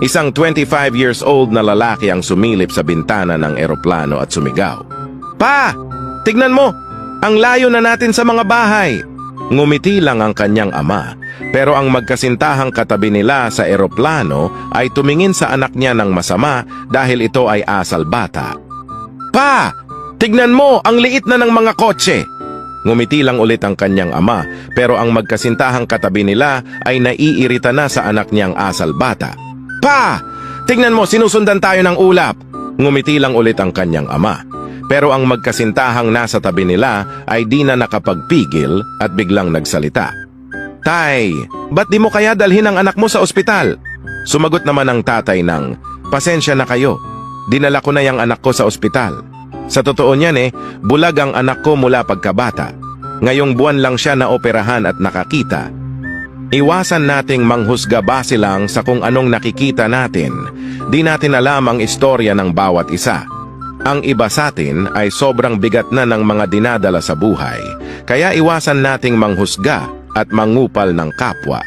Isang 25 years old na lalaki ang sumilip sa bintana ng eroplano at sumigaw. Pa! Tignan mo! Ang layo na natin sa mga bahay! Ngumiti lang ang kanyang ama, pero ang magkasintahang katabi nila sa eroplano ay tumingin sa anak niya ng masama dahil ito ay asal bata. Pa! Tignan mo! Ang liit na ng mga kotse! Ngumiti lang ulit ang kanyang ama, pero ang magkasintahang katabi nila ay naiirita na sa anak niyang asal bata. Pa! Tignan mo, sinusundan tayo ng ulap! Ngumiti lang ulit ang kanyang ama. Pero ang magkasintahang nasa tabi nila ay di na nakapagpigil at biglang nagsalita. Tay, ba't di mo kaya dalhin ang anak mo sa ospital? Sumagot naman ang tatay ng, pasensya na kayo. Dinala ko na yung anak ko sa ospital. Sa totoo niyan bulag ang anak ko mula pagkabata. Ngayong buwan lang siya naoperahan at nakakita. Iwasan nating manghusga base lang sa kung anong nakikita natin. Di natin alam ang istorya ng bawat isa. Ang iba sa atin ay sobrang bigat na ng mga dinadala sa buhay. Kaya iwasan nating manghusga at mangupal ng kapwa.